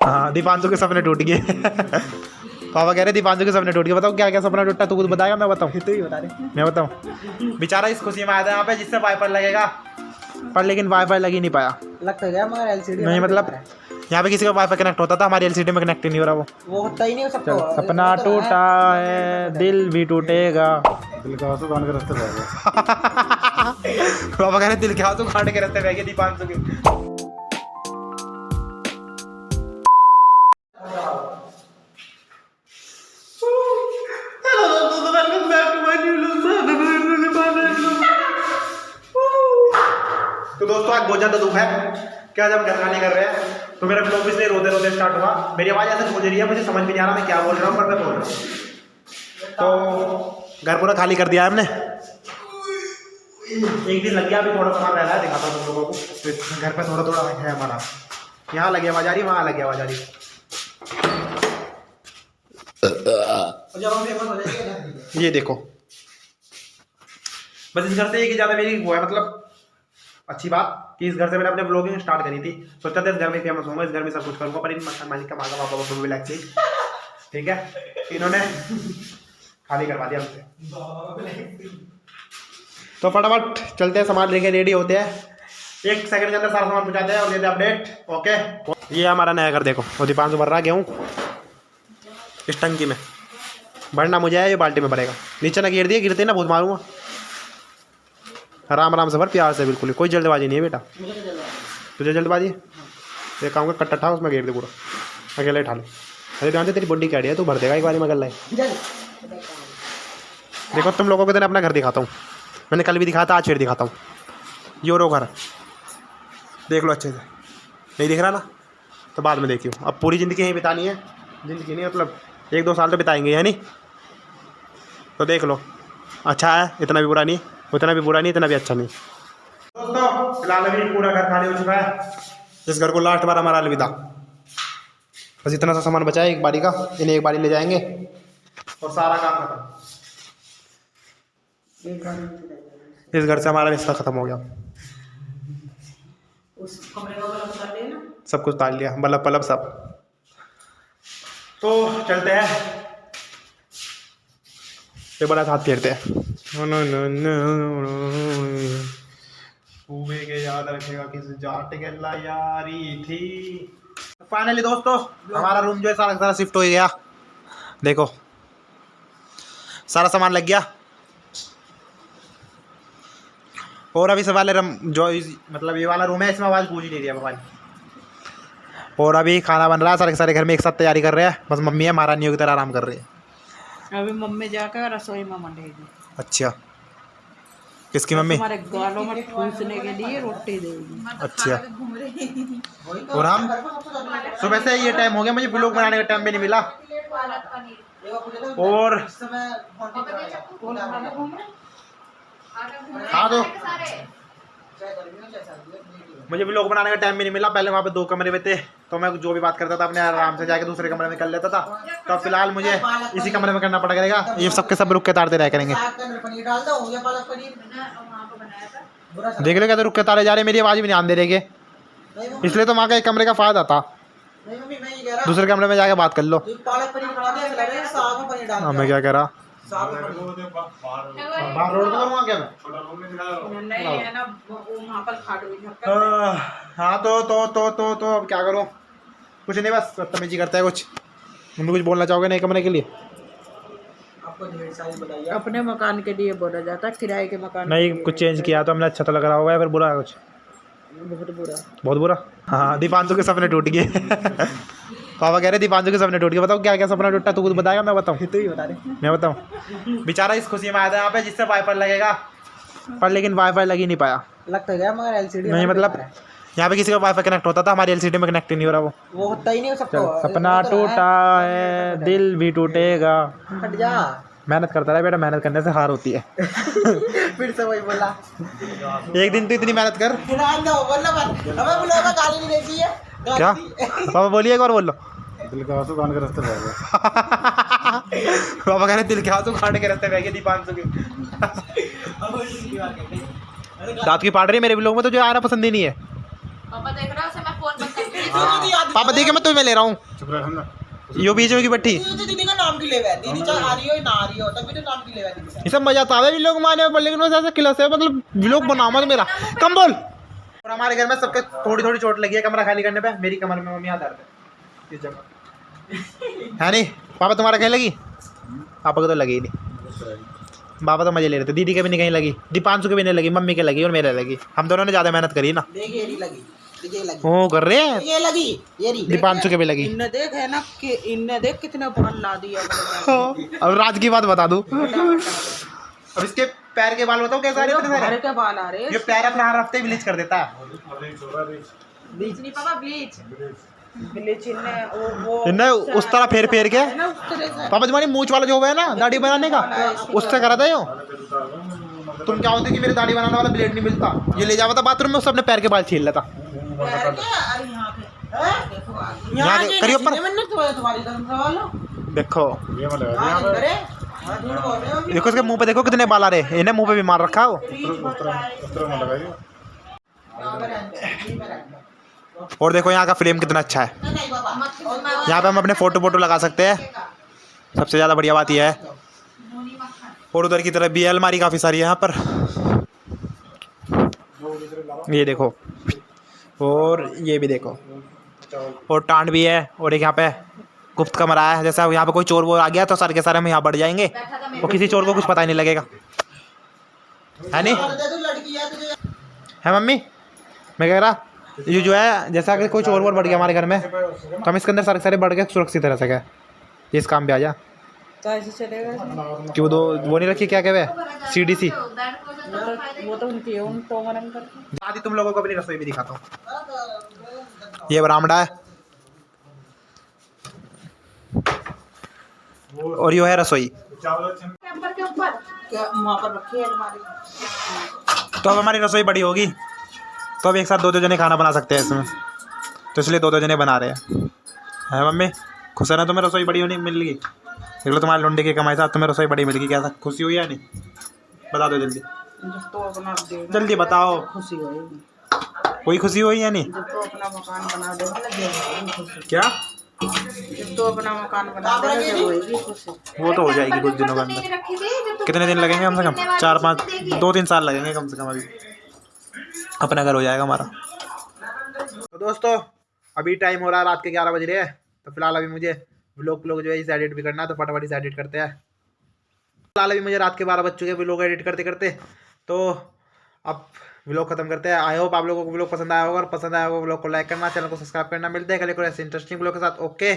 हाँ, दीपांशु के सपने टूट गए। पापा कह रहे दीपांशु के सपने टूट गए। बताओ क्या क्या सपना टूटा? तू खुद बताएगा मैं बताऊँ? तो ही बता रहे। मैं बताऊँ? बेचारा इस खुशी में आया था यहाँ पे जिससे वाईफाई लगेगा, पर लेकिन वाईफाई लग ही नहीं पाया। लग तो गया मगर एलसीडी नहीं मतलब यहाँ पे किसी का वाईफाई कनेक्ट होता था, हमारी एलसीडी में कनेक्ट ही नहीं हो रहा। वो होता ही नहीं हो सबको। सपना टूटा है दिल भी टूटेगा। दिल का आंसू कान के रास्ते बह गया। पापा कह रहे दिल के आंसू कांड के रास्ते बह गए दीपांशु के। तो दोस्तों आज बहुत ज़्यादा दुख है क्या, जब घर खाली कर रहे हैं तो मेरा ब्लॉग इसलिए रोते रोते स्टार्ट हुआ। मेरी आवाज़ ऐसे गूंज रही है, मुझे समझ में नहीं आ रहा मैं क्या बोल रहा हूँ, पर मैं बोल रहा हूँ। तो घर पूरा खाली कर दिया है हमने। एक दिन लग गया, अभी थोड़ा सामान रह रहा है, दिखाता हूँ तुम लोगों को। तो घर पे थोड़ा थोड़ा है हमारा, यहाँ लगी आवाज आ रही, वहाँ लगी आवाज आ रही। ये देखो, बस इस घर से एक ही ज़्यादा मेरी वो है, मतलब अच्छी बात कि इस घर से मैंने अपने ब्लॉगिंग स्टार्ट करी थी। सोचा था इस घर में फेमस होगा, इस घर में सब कुछ करूँगा, पर इन मकान मालिक का मांगा पापा को भी लग गई। ठीक है, इन्होंने खाली करवा दिया हमसे। तो फटाफट चलते हैं, सामान लेके रेडी होते हैं, 1 सेकंड के अंदर सारा सामान पहुंचाते हैं और देते हैं अपडेट। ओके, ये हमारा नया घर देखो, वो दीपांशु भर रहा गेहूँ इस टंकी में। भरना मुझे है, ये बाल्टी में भरेगा। नीचे ना गिर दिए, गिरते ना बहुत मारूंगा। आराम आराम से भर, प्यार से, बिल्कुल कोई जल्दबाजी नहीं है बेटा। तुझे जल्दबाजी? एक काम का कट्टा था उसमें गिर दे पूरा, अकेले उठा लो। अरे ध्यान से, तेरी बॉडी क्या है, तू भर देगा एक बार में गल है। देखो तुम लोगों को दिन अपना घर दिखाता हूँ, मैंने कल भी दिखाया था, आज फिर दिखाता हूँ। ये रो घर देख लो अच्छे से, नहीं दिख रहा ना? तो बाद में देखियो, अब पूरी ज़िंदगी यहीं बितानी है। ज़िंदगी नहीं मतलब 1-2 साल तो बिताएंगे, है नहीं? तो देख लो, अच्छा है, इतना भी बुरा नहीं, उतना भी बुरा नहीं, इतना भी अच्छा नहीं। दोस्तों फिलहाल अभी पूरा घर खाली हो चुका है। इस घर को लास्ट बार हमारा अलविदा। बस इतना सा सामान बचा है एक बारी का, इन्हें एक बारी ले जाएंगे और सारा काम खत्म। इस घर से हमारा रिश्ता खत्म हो गया। उस कमरे का बल्ब उतार दिया ना? सब कुछ उतार लिया, बल्ब पलब सब। तो चलते हैं, एक बड़ा हाथ फेरते हैं। के याद रखेगा किस जाट के ला यारी थी। फाइनली दोस्तों हमारा रूम जो है सारा सारा शिफ्ट हो गया। देखो सारा सामान लग गया, और अभी वाले जो मतलब ये वाला रूम है इसमें आवाज़ गूंज नहीं रही है भगवान। और अभी खाना बन रहा है, सारे सारे घर में एक साथ तैयारी कर रहे हैं। बस मम्मी है महारानियों की तरह आराम कर रही है। अभी मम्मी जाकर रसोई में मंडेगी। अच्छा, किसकी मम्मी? हमारे गालों में ठूसने के लिए रोटी देगी। अच्छा, और हम सुबह से ये टाइम हो गया, मुझे ब्लॉग बनाने का टाइम भी नहीं मिला। और हाँ, तो मुझे ब्लॉग बनाने का टाइम भी नहीं मिला। पहले वहाँ पे 2 कमरे में थे, तो मैं जो भी बात करता था अपने आराम से जाके दूसरे कमरे में कर लेता था। तो फिलहाल मुझे इसी कमरे में करना पड़ेगा। ये सब के सब रुक के तारते रह करेंगे। देख लो क्या रुक के तारे जा रहे, मेरी आवाज़ भी नहीं आने दे रहे, इसलिए तो वहाँ का एक कमरे का फायदा था। दूसरे कमरे में जाके बात कर लो। हाँ, मैं क्या कह रहा, बाहर रोड पर वहाँ क्या मैं? हाँ तो अब क्या करूँ? कुछ नहीं, बस बदतमीजी करता है कुछ। तुम कुछ बोलना चाहोगे नए कमरे के लिए? आपको ढेर सारी बताइए। अपने मकान के लिए बोला जाता है, किराए के मकान नहीं, कुछ चेंज किया तो हमने, अच्छा तो लग रहा होगा, या फिर बुरा है कुछ? बहुत बुरा, बहुत बुरा। हाँ, दीपांशु के सपने टूट गए। पापा कह रहे दीपांशु के सपने टूट गए। बताओ क्या क्या सपना टूटा? तू खुद बताएगा मैं बताऊँ? तो ही बता रहे। मैं बताऊँ? बेचारा इस खुशी में आया था यहाँ पे जिससे वाईफाई लगेगा, पर लेकिन वाईफाई लग ही नहीं पाया। लग तो गया मगर एलसीडी नहीं मतलब यहाँ पे किसी का वाईफाई कनेक्ट होता था, हमारी एलसीडी में कनेक्ट ही नहीं हो रहा। वो होता ही नहीं हो सबको। सपना टूटा है दिल भी टूटेगा। हट जा, मेहनत करता रहा बेटा, मेहनत करने से हार होती है। फिर से वही बोला। एक दिन तो इतनी मेहनत कर। गाली नहीं देती है क्या पापा बोलिए, एक बार बोल लो। दिल का आंसू कान के रास्ते बह गया। पापा कह रहे दिल के आंसू कान के रास्ते बह गए दीपांशु के। दांत की पाट रही है मेरे ब्लॉग में, तो जो आ रहा पसंद ही नहीं है। पापा देख रहा है, उसे मैं फोन बंद करके पापा देखे मैं तुम्हें ले रहा हूँ चुप रह ना। यो बीच में की बैठी दीदी का नाम की ले गए दीदी चाहे आ रही हो ना आ रही हो तभी तो नाम की ले गए दीदी ये सब मजा आता है लोग माने पर लेकिन वैसे ऐसा किला से मतलब व्लॉग बनाओ मत मेरा कम बोल। और हमारे घर में सबके थोड़ी थोड़ी चोट लगी है कमरा खाली करने पे। मेरी कमर में मम्मी हाथ दर्द है इस जगह है नहीं। पापा तुम्हारा कहीं लगी? पापा को तो लगी ही नहीं। पापा तो मजे ले रहे थे। दीदी के भी नहीं कहीं लगी, दीपांशु के भी नहीं लगी, मम्मी के लगी और मेरे लगी। हम दोनों ने ज्यादा मेहनत करी ना। देख ये नहीं लगी ये लगी ओ कर रहे हैं ये लगी ये नहीं दीपांशु के भी लगी। इनने देख है ना कि इनने देख कितने बाल ला दिया अब राज की बात बता दूं। अब इसके पैर के बाल बताओ कैसे आ रहे हैं इतने सारे? के बाल आ रहे ये पैर अपना हर हफ्ते ब्लीच कर देता है। ब्लीच नहीं पापा ब्लीच ब्लीच इनने वो इनने उस तरह फेर फेर के है ना उस तरह से पापा तुम्हारी मूंछ वाला जो हुआ है ना दाढ़ी बनाने का उससे करा था यो। तुम क्या होते कि मेरे दाढ़ी बनाने वाला ब्लेड नहीं मिलता, ये ले जावा था बाथरूम में उससे अपने पैर के बाल छील लेता। पैर के अरे यहाँ पे देखो यहाँ के करिए ऊपर मैंने तुम्हारी कसम से वालो देखो ये मैं लगा हाँ करे हाँ झूठ बोल रहे हो देखो इसके मुंह पे देखो कितने बाल आ रहे हैं। इन्हें मुंह पे भी मार रखा हो। उस तरह में लगाइए। और देखो यहाँ का फ्रेम कितना अच्छा है। यहाँ पे हम अपने फोटो लगा सकते हैं। सबसे ज़्यादा बढ़िया बात यह है। और उधर की तरफ भी है अलमारी काफ़ी सारी है यहाँ पर। ये देखो और ये भी देखो और टांड भी है। और एक यहाँ पे गुप्त कमरा है। जैसा यहाँ पे कोई चोर वोर आ गया तो सारे के सारे हम यहाँ बढ़ जाएंगे और किसी चोर को कुछ पता ही नहीं लगेगा, है नहीं? है मम्मी मैं कह रहा ये जो है जैसा कि कोई चोर वोर बढ़ गया हमारे घर में तो हम इसके अंदर सारे सारे बढ़ के सुरक्षित रह सके। ये इस काम पे आ जा कैसे चलेगा कि वो नहीं रखी क्या कहवे CDC। वो तो उनकी है उनको मरम करके आदि तुम लोगों को अपनी रसोई भी दिखाता हूँ। ये बरामदा है और यो है रसोई। क्या वहाँ पर रखी है अलमारी। तो अब हमारी रसोई बड़ी होगी तो अब एक साथ दो जने खाना बना सकते हैं इसमें, तो इसलिए दो जने बना रहे हैं। है मम्मी खुश है ना तुम्हें रसोई बड़ी होनी मिल गई? देख लो तुम्हारे लुंडे की कमाई साथ तुम्हें रसोई बड़ी मिल गई, कैसा खुशी हुई या नहीं? बता दो जल्दी जब तो अपना जल्दी बताओ। खुशी होगी कोई खुशी हुई या नहीं? जब तो अपना मकान बना देगा खुशी। क्या? जब तो अपना मकान बना देगा जब होगी खुशी। वो तो हो जाएगी कुछ दिनों के अंदर। कितने दिन लगेंगे कम से कम? 4-5 2-3 साल लगेंगे कम से कम। अभी अपना घर हो जाएगा हमारा। तो दोस्तों अभी टाइम हो रहा है रात के 11 बज रहे हैं। तो फिलहाल अभी मुझे व्लॉग जो है इसे एडिट भी करना है तो फटाफट इसे एडिट करते हैं। फिलहाल अभी मुझे रात के 12 बज चुके हैं व्लॉग एडिट करते करते। तो अब व्लॉग खत्म करते हैं। आई होप आप लोगों को व्लॉग पसंद आया होगा और पसंद आया होगा व्लॉग को लाइक करना, चैनल को सब्सक्राइब करना। मिलते हैं कल एक और ऐसे इंटरेस्टिंग व्लॉग के साथ। ओके।